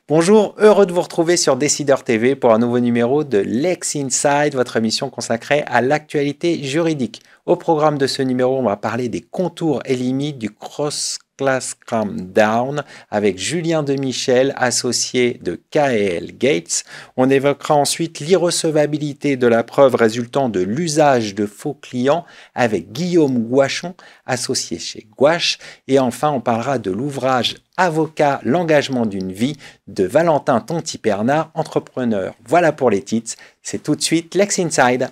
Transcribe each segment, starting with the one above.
Bonjour, heureux de vous retrouver sur Décideur TV pour un nouveau numéro de Lex Inside, votre émission consacrée à l'actualité juridique. Au programme de ce numéro, on va parler des contours et limites du cross-class cram-down avec Julien Demichel, associé de KL Gates. On évoquera ensuite l'irrecevabilité de la preuve résultant de l'usage de faux clients avec Guillaume Gouachon, associé chez Gouache. Et enfin, on parlera de l'ouvrage Avocat, l'engagement d'une vie de Valentin Tonti-Pernard, entrepreneur. Voilà pour les titres, c'est tout de suite Lex Inside.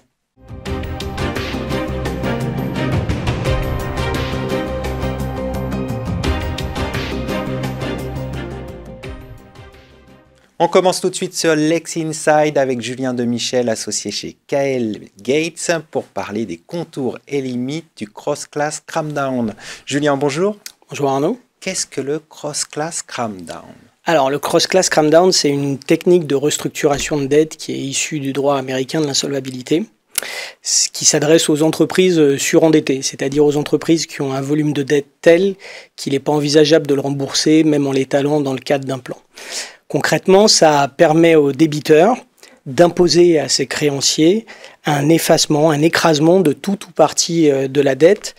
On commence tout de suite sur Lex Inside avec Julien Demichel, associé chez KL Gates, pour parler des contours et limites du cross-class cram-down. Julien, bonjour. Bonjour Arnaud. Qu'est-ce que le cross-class cram-down ? Alors, le cross-class cram-down, c'est une technique de restructuration de dette qui est issue du droit américain de l'insolvabilité, qui s'adresse aux entreprises surendettées, c'est-à-dire aux entreprises qui ont un volume de dette tel qu'il n'est pas envisageable de le rembourser, même en l'étalant dans le cadre d'un plan. Concrètement, ça permet aux débiteurs d'imposer à ses créanciers un effacement, un écrasement de tout ou partie de la dette,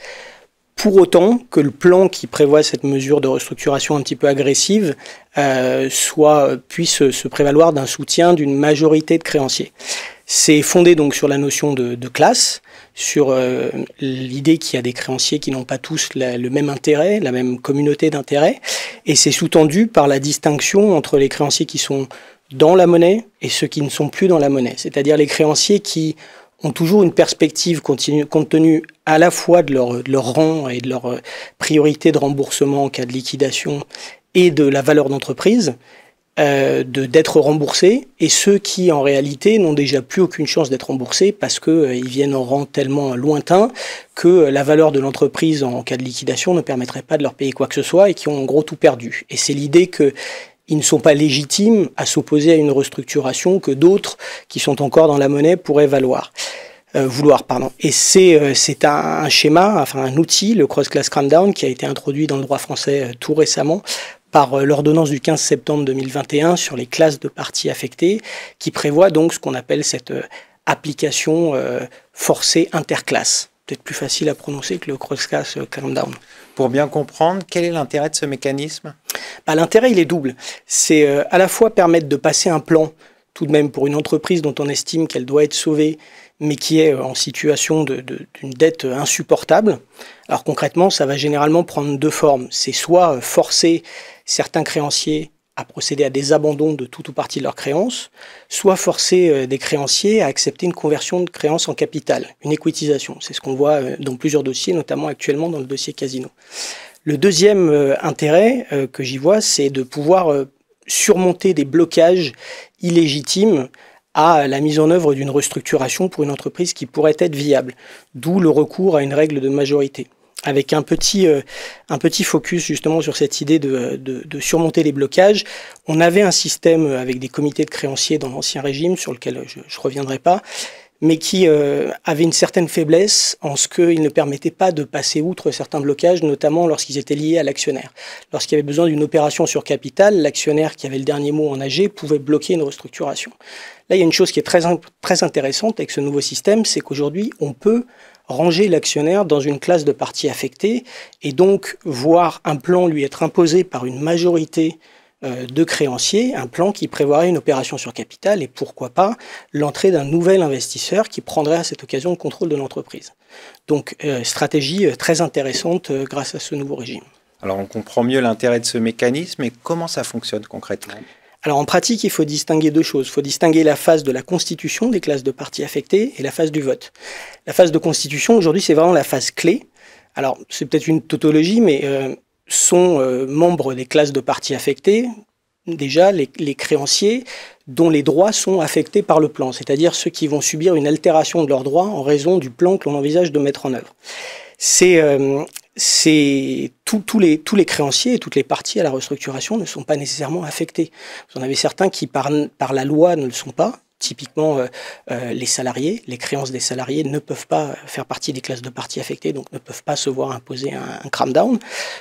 pour autant que le plan qui prévoit cette mesure de restructuration un petit peu agressive puisse se prévaloir d'un soutien d'une majorité de créanciers. C'est fondé donc sur la notion de classe, sur l'idée qu'il y a des créanciers qui n'ont pas tous le même intérêt, la même communauté d'intérêts, et c'est sous-tendu par la distinction entre les créanciers qui sont dans la monnaie et ceux qui ne sont plus dans la monnaie, c'est-à-dire les créanciers qui ont toujours une perspective compte tenu à la fois de leur rang et de leur priorité de remboursement en cas de liquidation et de la valeur d'entreprise, d'être remboursés, et ceux qui en réalité n'ont déjà plus aucune chance d'être remboursés parce qu'ils viennent en rang tellement lointain que la valeur de l'entreprise en cas de liquidation ne permettrait pas de leur payer quoi que ce soit et qui ont en gros tout perdu. Et c'est l'idée qu'ils ne sont pas légitimes à s'opposer à une restructuration que d'autres qui sont encore dans la monnaie pourraient vouloir. Et c'est un schéma, enfin un outil, le cross-class cram-down, qui a été introduit dans le droit français tout récemment par l'ordonnance du 15 septembre 2021 sur les classes de parties affectées, qui prévoit donc ce qu'on appelle cette application forcée interclasse. Peut-être plus facile à prononcer que le cross-class cram-down. Pour bien comprendre, quel est l'intérêt de ce mécanisme ? L'intérêt, il est double. C'est à la fois permettre de passer un plan, tout de même pour une entreprise dont on estime qu'elle doit être sauvée, mais qui est en situation d'une dette insupportable. Alors concrètement, ça va généralement prendre deux formes. C'est soit forcer certains créanciers à procéder à des abandons de tout ou partie de leurs créances, soit forcer des créanciers à accepter une conversion de créances en capital, une équitisation. C'est ce qu'on voit dans plusieurs dossiers, notamment actuellement dans le dossier Casino. Le deuxième intérêt que j'y vois, c'est de pouvoir surmonter des blocages illégitimes à la mise en œuvre d'une restructuration pour une entreprise qui pourrait être viable, d'où le recours à une règle de majorité. Avec un petit focus justement sur cette idée de surmonter les blocages. On avait un système avec des comités de créanciers dans l'ancien régime, sur lequel je ne reviendrai pas, mais qui avait une certaine faiblesse en ce qu'il ne permettait pas de passer outre certains blocages, notamment lorsqu'ils étaient liés à l'actionnaire. Lorsqu'il y avait besoin d'une opération sur capital, l'actionnaire qui avait le dernier mot en AG pouvait bloquer une restructuration. Là, il y a une chose qui est très intéressante avec ce nouveau système, c'est qu'aujourd'hui, on peut ranger l'actionnaire dans une classe de parties affectées et donc voir un plan lui être imposé par une majorité de créanciers, un plan qui prévoirait une opération sur capital et pourquoi pas l'entrée d'un nouvel investisseur qui prendrait à cette occasion le contrôle de l'entreprise. Donc stratégie très intéressante grâce à ce nouveau régime. Alors on comprend mieux l'intérêt de ce mécanisme, mais comment ça fonctionne concrètement ? Alors en pratique, il faut distinguer deux choses. Il faut distinguer la phase de la constitution des classes de parties affectées et la phase du vote. La phase de constitution, aujourd'hui, c'est vraiment la phase clé. Alors c'est peut-être une tautologie, mais sont membres des classes de parties affectées, déjà les créanciers dont les droits sont affectés par le plan, c'est-à-dire ceux qui vont subir une altération de leurs droits en raison du plan que l'on envisage de mettre en œuvre. Tous les créanciers et toutes les parties à la restructuration ne sont pas nécessairement affectés. Vous en avez certains qui, par la loi, ne le sont pas, Typiquement, les salariés, les créances des salariés ne peuvent pas faire partie des classes de parties affectées, donc ne peuvent pas se voir imposer un cram down.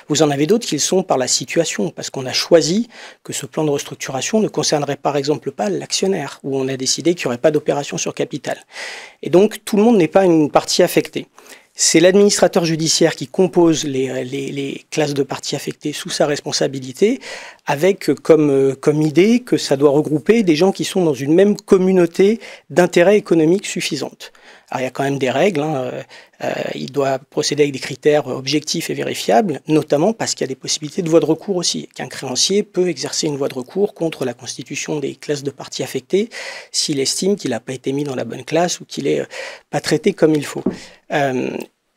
Vous en avez d'autres qui le sont par la situation, parce qu'on a choisi que ce plan de restructuration ne concernerait par exemple pas l'actionnaire, où on a décidé qu'il n'y aurait pas d'opération sur capital. Et donc tout le monde n'est pas une partie affectée. C'est l'administrateur judiciaire qui compose les classes de parties affectées sous sa responsabilité, avec comme idée que ça doit regrouper des gens qui sont dans une même communauté d'intérêt économique suffisante. Alors il y a quand même des règles, il doit procéder avec des critères objectifs et vérifiables, notamment parce qu'il y a des possibilités de voie de recours aussi, qu'un créancier peut exercer une voie de recours contre la constitution des classes de parties affectées s'il estime qu'il n'a pas été mis dans la bonne classe ou qu'il n'est pas traité comme il faut.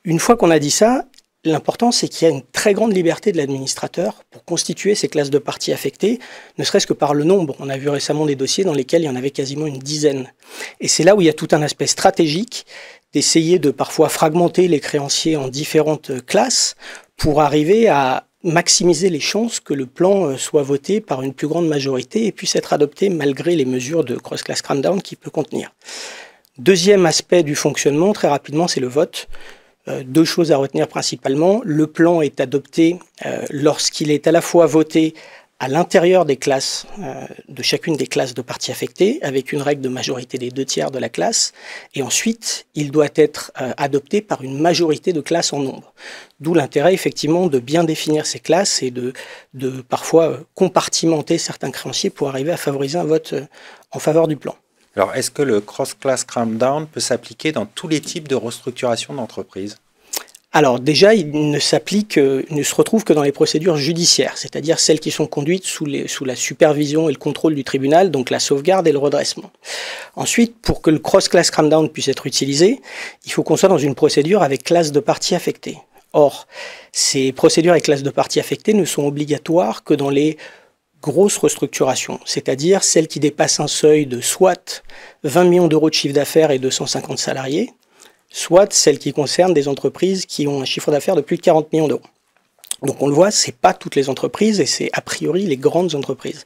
Une fois qu'on a dit ça, l'important c'est qu'il y a une très grande liberté de l'administrateur pour constituer ces classes de parties affectées, ne serait-ce que par le nombre. On a vu récemment des dossiers dans lesquels il y en avait quasiment une dizaine. Et c'est là où il y a tout un aspect stratégique d'essayer de parfois fragmenter les créanciers en différentes classes pour arriver à maximiser les chances que le plan soit voté par une plus grande majorité et puisse être adopté malgré les mesures de cross-class cram-down qu'il peut contenir. Deuxième aspect du fonctionnement, très rapidement, c'est le vote. Deux choses à retenir principalement. Le plan est adopté lorsqu'il est à la fois voté à l'intérieur des classes, de chacune des classes de parties affectées, avec une règle de majorité des 2/3 de la classe. Et ensuite, il doit être adopté par une majorité de classes en nombre. D'où l'intérêt, effectivement, de bien définir ces classes et de parfois compartimenter certains créanciers pour arriver à favoriser un vote en faveur du plan. Alors, est-ce que le cross-class cram-down peut s'appliquer dans tous les types de restructuration d'entreprise ? Alors déjà, il ne se retrouve que dans les procédures judiciaires, c'est-à-dire celles qui sont conduites sous la supervision et le contrôle du tribunal, donc la sauvegarde et le redressement. Ensuite, pour que le cross-class cram-down puisse être utilisé, il faut qu'on soit dans une procédure avec classe de parties affectées. Or, ces procédures avec classe de parties affectées ne sont obligatoires que dans les grosses restructurations, c'est-à-dire celles qui dépassent un seuil de soit 20 millions d'euros de chiffre d'affaires et 250 salariés, soit celles qui concernent des entreprises qui ont un chiffre d'affaires de plus de 40 millions d'euros. Donc on le voit, ce n'est pas toutes les entreprises et c'est a priori les grandes entreprises.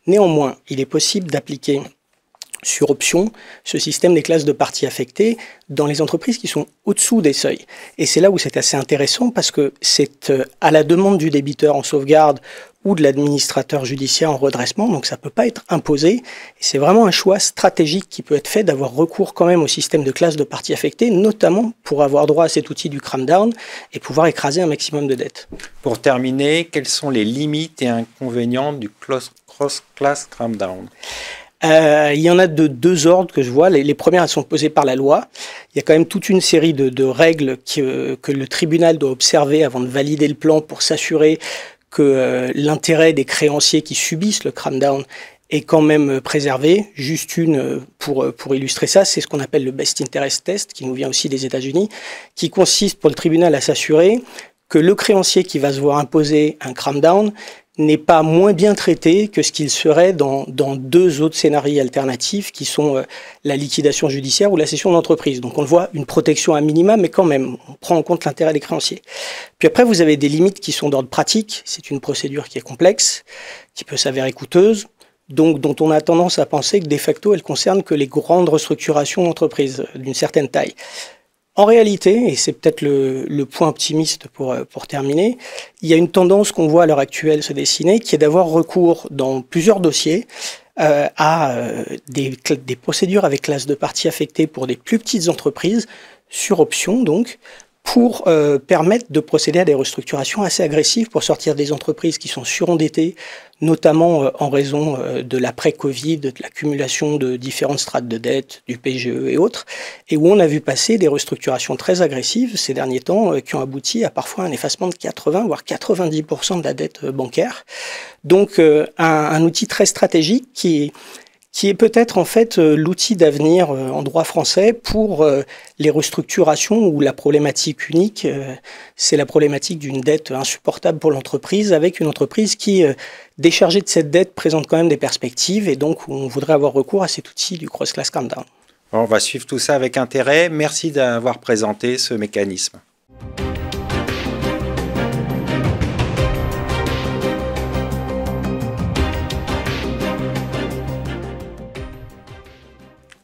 Néanmoins, il est possible d'appliquer sur option ce système des classes de parties affectées dans les entreprises qui sont au-dessous des seuils. Et c'est là où c'est assez intéressant parce que c'est à la demande du débiteur en sauvegarde ou de l'administrateur judiciaire en redressement, donc ça ne peut pas être imposé. Et c'est vraiment un choix stratégique qui peut être fait d'avoir recours quand même au système de classes de parties affectées, notamment pour avoir droit à cet outil du cram-down et pouvoir écraser un maximum de dettes. Pour terminer, quelles sont les limites et inconvénients du cross-class cram-down ? Il y en a de deux ordres que je vois. Les premières, elles sont posées par la loi. Il y a quand même toute une série de règles que le tribunal doit observer avant de valider le plan pour s'assurer que l'intérêt des créanciers qui subissent le cram-down est quand même préservé. Juste une pour illustrer ça, c'est ce qu'on appelle le Best Interest Test, qui nous vient aussi des États-Unis, qui consiste pour le tribunal à s'assurer que le créancier qui va se voir imposer un cram-down n'est pas moins bien traité que ce qu'il serait dans deux autres scénarios alternatifs qui sont la liquidation judiciaire ou la cession d'entreprise. Donc on le voit, une protection à minima, mais quand même, on prend en compte l'intérêt des créanciers. Puis après, vous avez des limites qui sont d'ordre pratique. C'est une procédure qui est complexe, qui peut s'avérer coûteuse, donc dont on a tendance à penser que de facto, elle concerne que les grandes restructurations d'entreprises d'une certaine taille. En réalité, et c'est peut-être le point optimiste pour terminer, il y a une tendance qu'on voit à l'heure actuelle se dessiner, qui est d'avoir recours dans plusieurs dossiers à des procédures avec classe de parties affectées pour des plus petites entreprises, sur option donc, pour permettre de procéder à des restructurations assez agressives pour sortir des entreprises qui sont surendettées, notamment en raison de l'après-Covid, de l'accumulation de différentes strates de dette, du PGE et autres, et où on a vu passer des restructurations très agressives ces derniers temps qui ont abouti à parfois un effacement de 80 voire 90% de la dette bancaire. Donc un outil très stratégique qui est peut-être en fait l'outil d'avenir en droit français pour les restructurations où la problématique unique, c'est la problématique d'une dette insupportable pour l'entreprise, avec une entreprise qui, déchargée de cette dette, présente quand même des perspectives et donc on voudrait avoir recours à cet outil du cross-class cram-down. On va suivre tout ça avec intérêt. Merci d'avoir présenté ce mécanisme.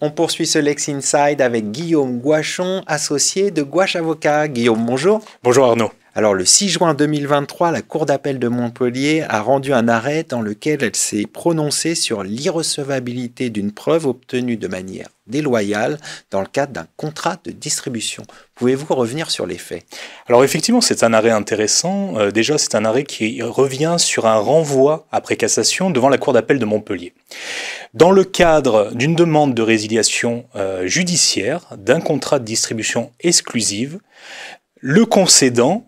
On poursuit ce Lex Inside avec Guillaume Gouachon, associé de Gouache Avocat. Guillaume, bonjour. Bonjour Arnaud. Alors, le 6 juin 2023, la Cour d'appel de Montpellier a rendu un arrêt dans lequel elle s'est prononcée sur l'irrecevabilité d'une preuve obtenue de manière déloyale dans le cadre d'un contrat de distribution. Pouvez-vous revenir sur les faits ? Alors effectivement, c'est un arrêt intéressant. Déjà, c'est un arrêt qui revient sur un renvoi après cassation devant la Cour d'appel de Montpellier. Dans le cadre d'une demande de résiliation judiciaire d'un contrat de distribution exclusive, le concédant,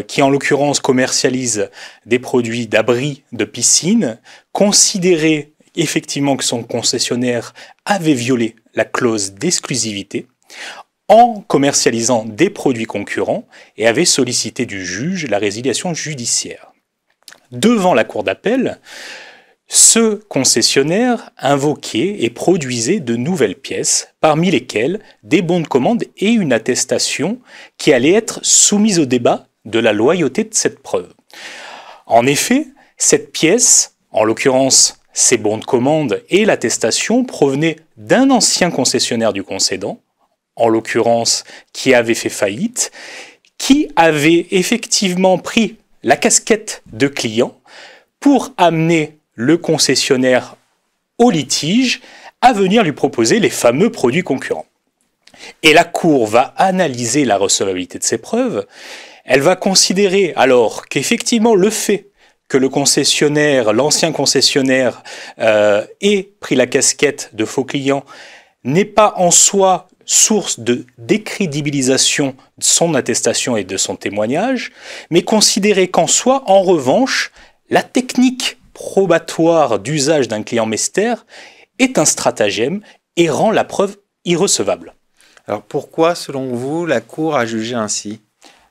qui en l'occurrence commercialise des produits d'abri de piscine, considérait effectivement que son concessionnaire avait violé la clause d'exclusivité en commercialisant des produits concurrents et avait sollicité du juge la résiliation judiciaire. Devant la cour d'appel, ce concessionnaire invoquait et produisait de nouvelles pièces, parmi lesquelles des bons de commande et une attestation qui allait être soumise au débat de la loyauté de cette preuve. En effet, cette pièce, en l'occurrence ces bons de commande et l'attestation, provenaient d'un ancien concessionnaire du concédant, en l'occurrence qui avait fait faillite, qui avait effectivement pris la casquette de client pour amener le concessionnaire au litige à venir lui proposer les fameux produits concurrents. Et la Cour va analyser la recevabilité de ces preuves. Elle va considérer alors qu'effectivement le fait que le concessionnaire, l'ancien concessionnaire, ait pris la casquette de faux client n'est pas en soi source de décrédibilisation de son attestation et de son témoignage, mais considérer qu'en soi, en revanche, la technique probatoire d'usage d'un client mystère est un stratagème et rend la preuve irrecevable. Alors pourquoi, selon vous, la Cour a jugé ainsi ?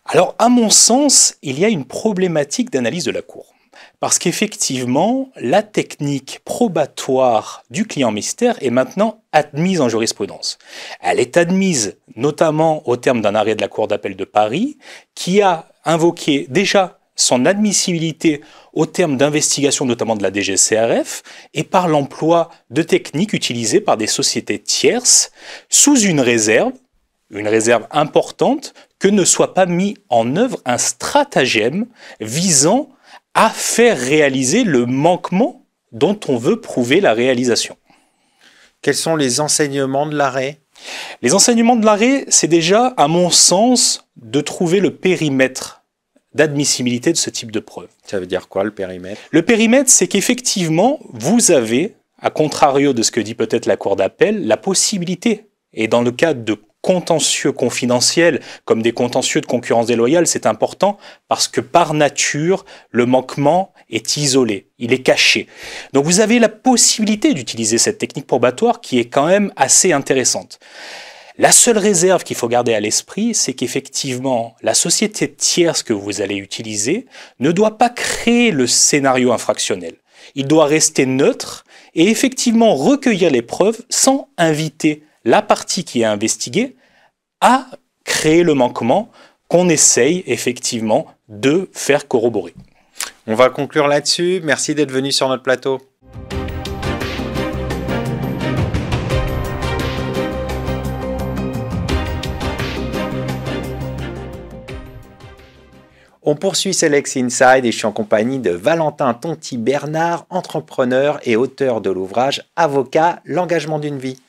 Alors, à mon sens, il y a une problématique d'analyse de la Cour. Parce qu'effectivement, la technique probatoire du client mystère est maintenant admise en jurisprudence. Elle est admise notamment au terme d'un arrêt de la Cour d'appel de Paris qui a invoqué déjà son admissibilité au terme d'investigation notamment de la DGCRF et par l'emploi de techniques utilisées par des sociétés tierces sous une réserve importante, que ne soit pas mis en œuvre un stratagème visant à faire réaliser le manquement dont on veut prouver la réalisation. Quels sont les enseignements de l'arrêt ? Les enseignements de l'arrêt, c'est déjà, à mon sens, de trouver le périmètre d'admissibilité de ce type de preuve. Ça veut dire quoi, le périmètre ? Le périmètre, c'est qu'effectivement, vous avez, à contrario de ce que dit peut-être la Cour d'appel, la possibilité, et dans le cadre de contentieux confidentiels, comme des contentieux de concurrence déloyale, c'est important parce que par nature, le manquement est isolé, il est caché. Donc vous avez la possibilité d'utiliser cette technique probatoire qui est quand même assez intéressante. La seule réserve qu'il faut garder à l'esprit, c'est qu'effectivement, la société tierce que vous allez utiliser ne doit pas créer le scénario infractionnel. Il doit rester neutre et effectivement recueillir les preuves sans inviter la partie qui est investiguée à créer le manquement qu'on essaye effectivement de faire corroborer. On va conclure là-dessus. Merci d'être venu sur notre plateau. On poursuit ce Lex Inside et je suis en compagnie de Valentin Tonti-Bernard, entrepreneur et auteur de l'ouvrage Avocat, l'engagement d'une vie.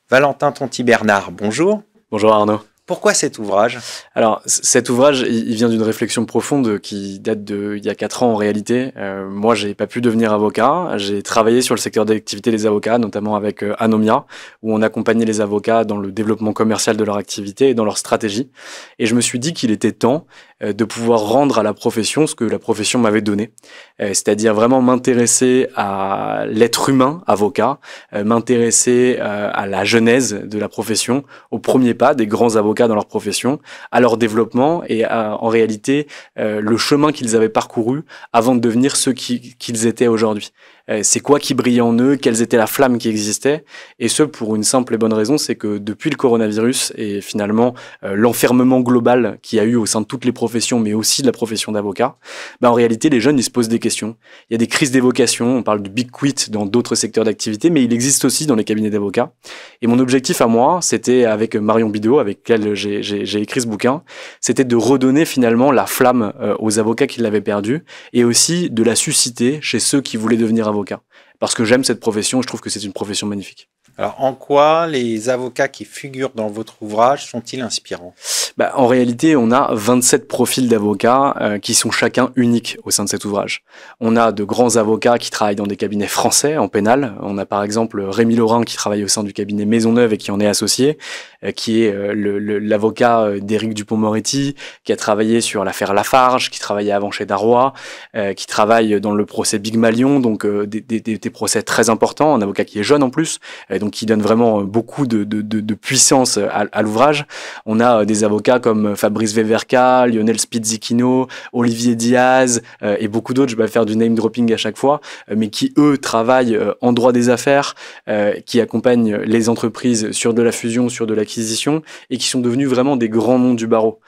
Valentin Tonti-Bernard, bonjour. Bonjour Arnaud. Pourquoi cet ouvrage ? Alors, cet ouvrage, il vient d'une réflexion profonde qui date d'il y a 4 ans en réalité. Moi, j'ai pas pu devenir avocat. J'ai travaillé sur le secteur d'activité des avocats, notamment avec Anomia, où on accompagnait les avocats dans le développement commercial de leur activité et dans leur stratégie. Et je me suis dit qu'il était temps de pouvoir rendre à la profession ce que la profession m'avait donné. C'est-à-dire vraiment m'intéresser à l'être humain avocat, m'intéresser à la genèse de la profession, aux premiers pas des grands avocats dans leur profession, à leur développement et en réalité le chemin qu'ils avaient parcouru avant de devenir ceux qu'ils étaient aujourd'hui. c'est quoi qui brillait en eux, quelles étaient la flamme qui existait, et ce pour une simple et bonne raison, c'est que depuis le coronavirus et finalement l'enfermement global qu'il y a eu au sein de toutes les professions, mais aussi de la profession d'avocat, en réalité les jeunes ils se posent des questions. Il y a des crises des vocations, on parle du big quit dans d'autres secteurs d'activité, mais il existe aussi dans les cabinets d'avocats. Et mon objectif à moi, c'était avec Marion Bidot, avec laquelle j'ai écrit ce bouquin, c'était de redonner finalement la flamme aux avocats qui l'avaient perdue, et aussi de la susciter chez ceux qui voulaient devenir avocats. Parce que j'aime cette profession, je trouve que c'est une profession magnifique. Alors, en quoi les avocats qui figurent dans votre ouvrage sont-ils inspirants ? En réalité, on a 27 profils d'avocats qui sont chacun uniques au sein de cet ouvrage. On a de grands avocats qui travaillent dans des cabinets français en pénal. On a par exemple Rémi Laurin qui travaille au sein du cabinet Maisonneuve et qui en est associé, qui est l'avocat d'Éric Dupond-Moretti, qui a travaillé sur l'affaire Lafarge, qui travaillait avant chez Darrois, qui travaille dans le procès Big Malion, donc des procès très importants, un avocat qui est jeune en plus, donc qui donne vraiment beaucoup de puissance à l'ouvrage. On a des avocats comme Fabrice Veverka, Lionel Spizzichino, Olivier Diaz et beaucoup d'autres, je vais faire du name dropping à chaque fois, mais qui eux travaillent en droit des affaires, qui accompagnent les entreprises sur de la fusion, sur de l'acquisition et qui sont devenus vraiment des grands noms du barreau.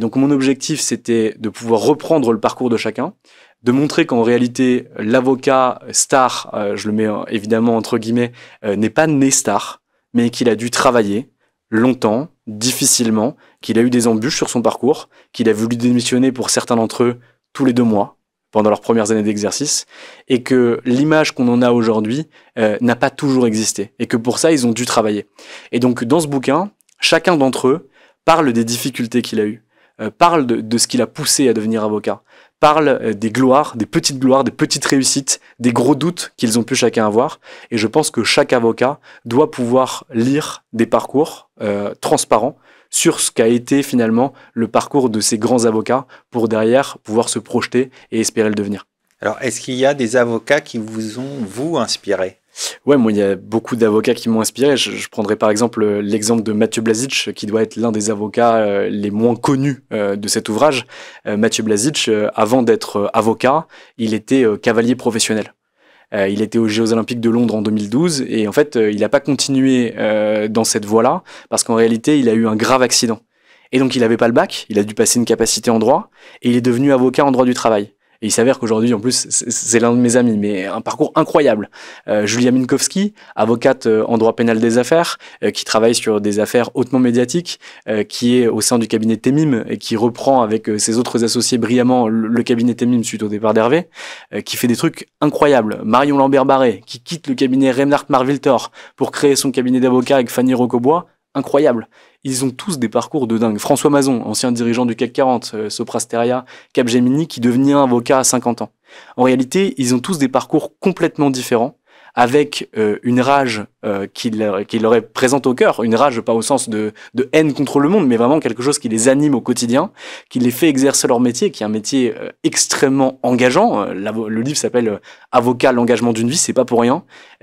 Donc mon objectif c'était de pouvoir reprendre le parcours de chacun, de montrer qu'en réalité l'avocat star, je le mets évidemment entre guillemets, n'est pas né star, mais qu'il a dû travailler longtemps, difficilement, qu'il a eu des embûches sur son parcours, qu'il a voulu démissionner pour certains d'entre eux tous les 2 mois, pendant leurs premières années d'exercice, et que l'image qu'on en a aujourd'hui n'a pas toujours existé, et que pour ça, ils ont dû travailler. Et donc, dans ce bouquin, chacun d'entre eux parle des difficultés qu'il a eues, parle de ce qui l'a poussé à devenir avocat, parle des gloires, des petites réussites, des gros doutes qu'ils ont pu chacun avoir. Et je pense que chaque avocat doit pouvoir lire des parcours transparents sur ce qu'a été finalement le parcours de ces grands avocats pour derrière pouvoir se projeter et espérer le devenir. Alors, est-ce qu'il y a des avocats qui vous ont, vous, inspiré ? Ouais, moi, il y a beaucoup d'avocats qui m'ont inspiré. Je prendrais par exemple l'exemple de Mathieu Blazic, qui doit être l'un des avocats les moins connus de cet ouvrage. Mathieu Blazic, avant d'être avocat, il était cavalier professionnel. Il était aux Jeux Olympiques de Londres en 2012 et en fait, il n'a pas continué dans cette voie-là parce qu'en réalité, il a eu un grave accident. Et donc, il n'avait pas le bac, il a dû passer une capacité en droit et il est devenu avocat en droit du travail. Et il s'avère qu'aujourd'hui, en plus, c'est l'un de mes amis, mais un parcours incroyable. Julia Minkowski, avocate en droit pénal des affaires, qui travaille sur des affaires hautement médiatiques, qui est au sein du cabinet Temim et qui reprend avec ses autres associés brillamment le cabinet Temim suite au départ d'Hervé, qui fait des trucs incroyables. Marion Lambert-Barré, qui quitte le cabinet Remnart Marviltor pour créer son cabinet d'avocat avec Fanny Rocobois, incroyable. Ils ont tous des parcours de dingue. François Mazon, ancien dirigeant du CAC 40, Soprasteria, Capgemini, qui devenait avocat à 50 ans. En réalité, ils ont tous des parcours complètement différents, avec une rage qui leur est présente au cœur, une rage pas au sens de haine contre le monde, mais vraiment quelque chose qui les anime au quotidien, qui les fait exercer leur métier, qui est un métier extrêmement engageant. Le livre s'appelle Avocat, l'engagement d'une vie, c'est pas pour rien.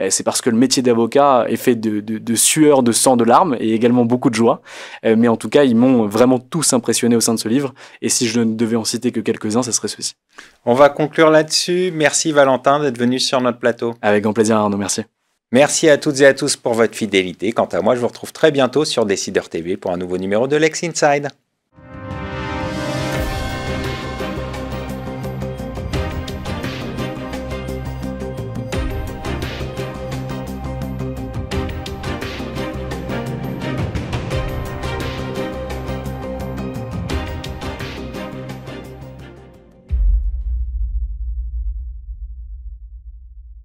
C'est parce que le métier d'avocat est fait de sueur, de sang, de larmes et également beaucoup de joie. Mais en tout cas, ils m'ont vraiment tous impressionné au sein de ce livre. Et si je ne devais en citer que quelques-uns, ce serait ceux-ci. On va conclure là-dessus. Merci Valentin d'être venu sur notre plateau. Avec grand plaisir Arnaud, merci. Merci à toutes et à tous pour votre fidélité. Quant à moi, je vous retrouve très bientôt sur Décideur TV pour un nouveau numéro de Lex Inside.